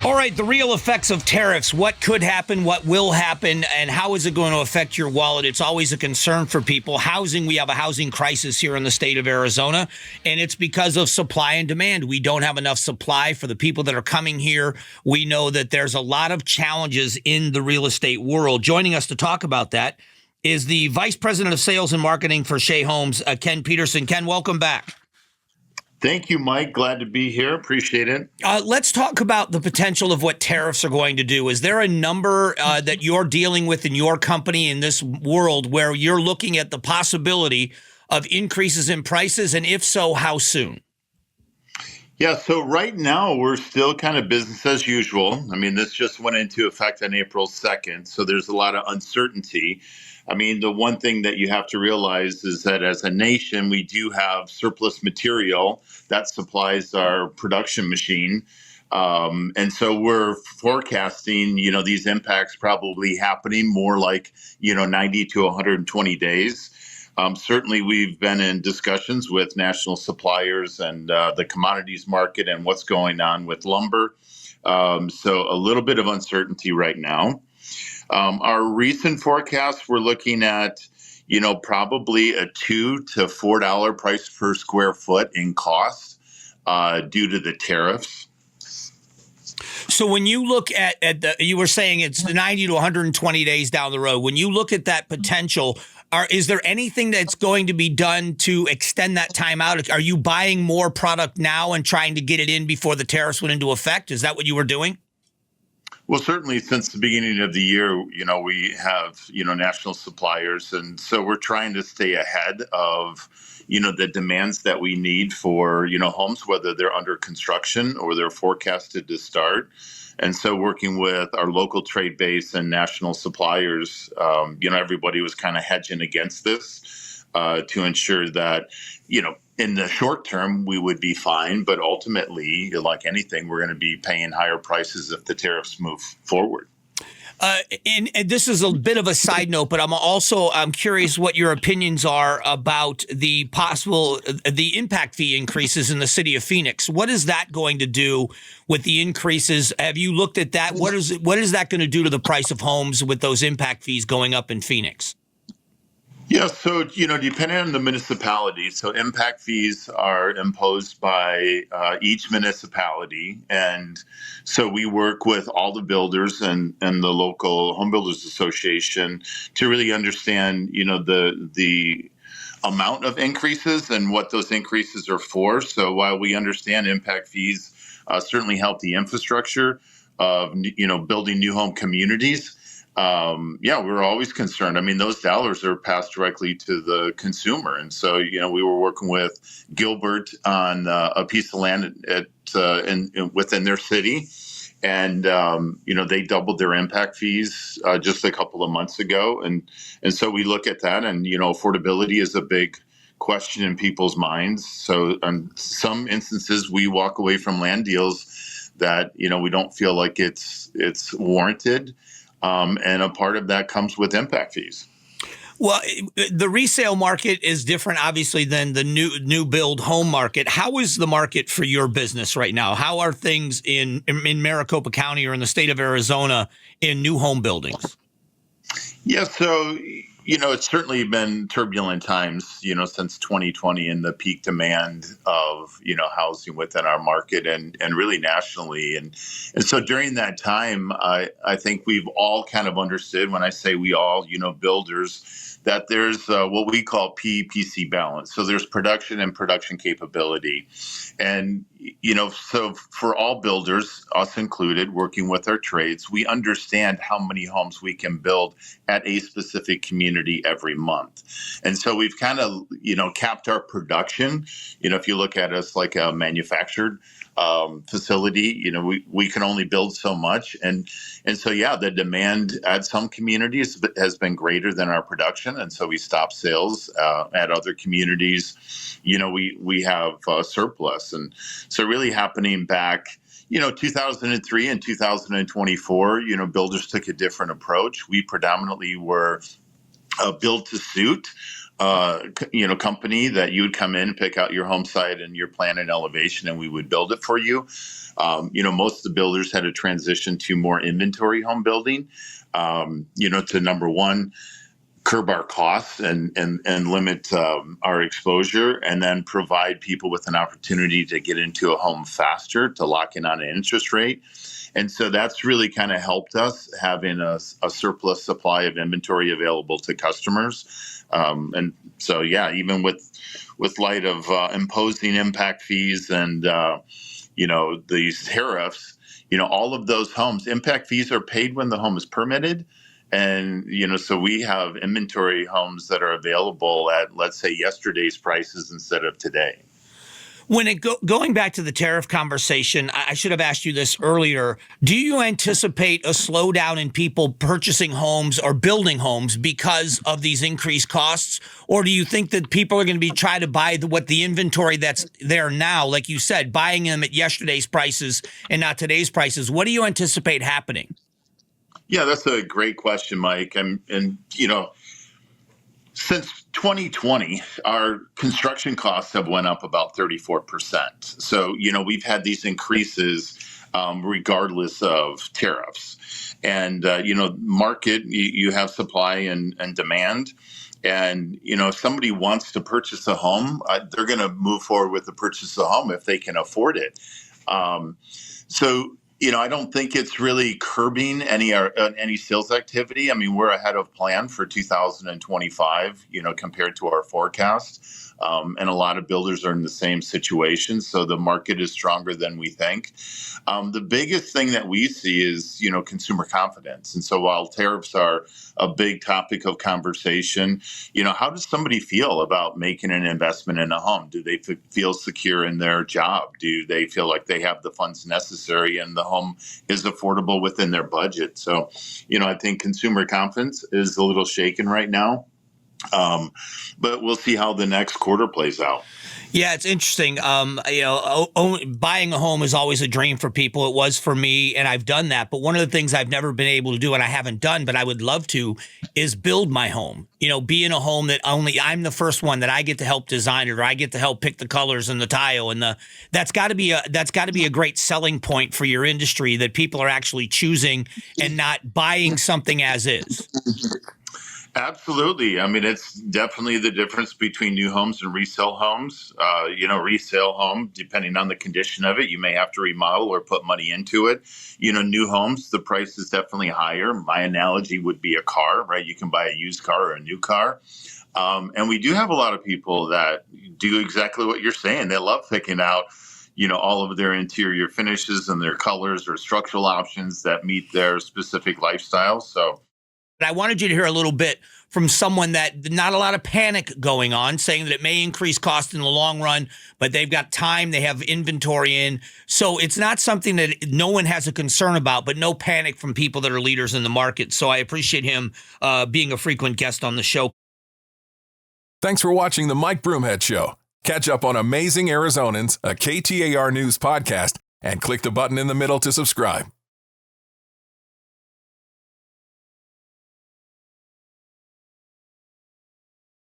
All right, the real effects of tariffs. What could happen, what will happen, and how is it going to affect your wallet? It's always a concern for people. Housing, we have a housing crisis here in the state of Arizona, and it's because of supply and demand. We don't have enough supply for the people that are coming here. We know that there's a lot of challenges in the real estate world. Joining us to talk about that is the Vice President of Sales and Marketing for Shea Homes, Ken Peterson. Ken, welcome back. Thank you, Mike. Glad to be here. Appreciate it. Let's talk about the potential of what tariffs are going to do. Is there a number that you're dealing with in your company in this world where you're looking at the possibility of increases in prices? And if so, how soon? Yeah, so right now we're still kind of business as usual. I mean, this just went into effect on April 2nd, so there's a lot of uncertainty. I mean, the one thing that you have to realize is that as a nation, we do have surplus material that supplies our production machine. And so we're forecasting, these impacts probably happening more like, 90 to 120 days. Certainly, we've been in discussions with national suppliers and the commodities market and what's going on with lumber. So a little bit of uncertainty right now. Our recent forecast, we're looking at, probably a $2 to $4 price per square foot in cost due to the tariffs. So when you look at you were saying it's 90 to 120 days down the road. When you look at that potential, is there anything that's going to be done to extend that time out? Are you buying more product now and trying to get it in before the tariffs went into effect? Is that what you were doing? Well, certainly since the beginning of the year, we have, national suppliers. And so we're trying to stay ahead of, the demands that we need for, homes, whether they're under construction or they're forecasted to start. And so working with our local trade base and national suppliers, everybody was kind of hedging against this to ensure that, in the short term, we would be fine. But ultimately, like anything, we're going to be paying higher prices if the tariffs move forward. And this is a bit of a side note, but I'm curious what your opinions are about the impact fee increases in the city of Phoenix. What is that going to do with the increases? Have you looked at that? What is that going to do to the price of homes with those impact fees going up in Phoenix? Yeah, so, depending on the municipality, so impact fees are imposed by each municipality. And so we work with all the builders and the local home builders association to really understand, the amount of increases and what those increases are for. So while we understand impact fees certainly help the infrastructure of, building new home communities, we're always concerned. I mean, those dollars are passed directly to the consumer. And so, we were working with Gilbert on a piece of land within their city. And, they doubled their impact fees just a couple of months ago. And so we look at that and, affordability is a big question in people's minds. So in some instances, we walk away from land deals that, we don't feel like it's warranted. And a part of that comes with impact fees. Well, the resale market is different, obviously, than the new build home market. How is the market for your business right now? How are things in Maricopa County or in the state of Arizona in new home buildings? Yeah, so, it's certainly been turbulent times, since 2020 and the peak demand of, housing within our market and really nationally. And so during that time, I think we've all kind of understood, when I say we all, builders, that there's what we call PPC balance. So there's production and production capability. And, so for all builders, us included, working with our trades, we understand how many homes we can build at a specific community every month. And so we've kind of, capped our production. If you look at us like a manufactured facility, we can only build so much. And so, the demand at some communities has been greater than our production. And so we stop sales at other communities. We have surplus. And so really happening back, 2003 and 2024, builders took a different approach. We predominantly were build to suit. company that you would come in, pick out your home site and your plan and elevation, and we would build it for you. Most of the builders had to transition to more inventory home building, to number one, curb our costs and limit our exposure, and then provide people with an opportunity to get into a home faster, to lock in on an interest rate. And so that's really kind of helped us having a surplus supply of inventory available to customers. And so, yeah, even with light of imposing impact fees and, these tariffs, all of those homes, impact fees are paid when the home is permitted. And, so we have inventory homes that are available at, let's say, yesterday's prices instead of today. When going back to the tariff conversation, I should have asked you this earlier. Do you anticipate a slowdown in people purchasing homes or building homes because of these increased costs? Or do you think that people are going to be trying to buy what the inventory that's there now, like you said, buying them at yesterday's prices and not today's prices? What do you anticipate happening? Yeah, that's a great question, Mike. And since 2020, our construction costs have went up about 34%. So, we've had these increases regardless of tariffs. And, market, you have supply and demand. And, if somebody wants to purchase a home, they're going to move forward with the purchase of a home if they can afford it. I don't think it's really curbing any sales activity. I mean, we're ahead of plan for 2025, compared to our forecast. And a lot of builders are in the same situation. So the market is stronger than we think. The biggest thing that we see is, consumer confidence. And so while tariffs are a big topic of conversation, how does somebody feel about making an investment in a home? Do they feel secure in their job? Do they feel like they have the funds necessary and the home is affordable within their budget? So, I think consumer confidence is a little shaken right now. But we'll see how the next quarter plays out. Yeah, it's interesting. Buying a home is always a dream for people. It was for me, and I've done that. But one of the things I've never been able to do, and I haven't done, but I would love to, is build my home. Be in a home that only I'm the first one, that I get to help design it, or I get to help pick the colors and the tile, and that's got to be a great selling point for your industry, that people are actually choosing and not buying something as is. Absolutely. I mean, it's definitely the difference between new homes and resale homes. Resale home, depending on the condition of it, you may have to remodel or put money into it. New homes, the price is definitely higher. My analogy would be a car, right? You can buy a used car or a new car. And we do have a lot of people that do exactly what you're saying. They love picking out, all of their interior finishes and their colors or structural options that meet their specific lifestyle. So I wanted you to hear a little bit from someone that not a lot of panic going on, saying that it may increase cost in the long run, but they've got time, they have inventory in. So it's not something that no one has a concern about, but no panic from people that are leaders in the market. So I appreciate him being a frequent guest on the show. Thanks for watching the Mike Broomhead Show. Catch up on Amazing Arizonans, a KTAR News podcast, and click the button in the middle to subscribe.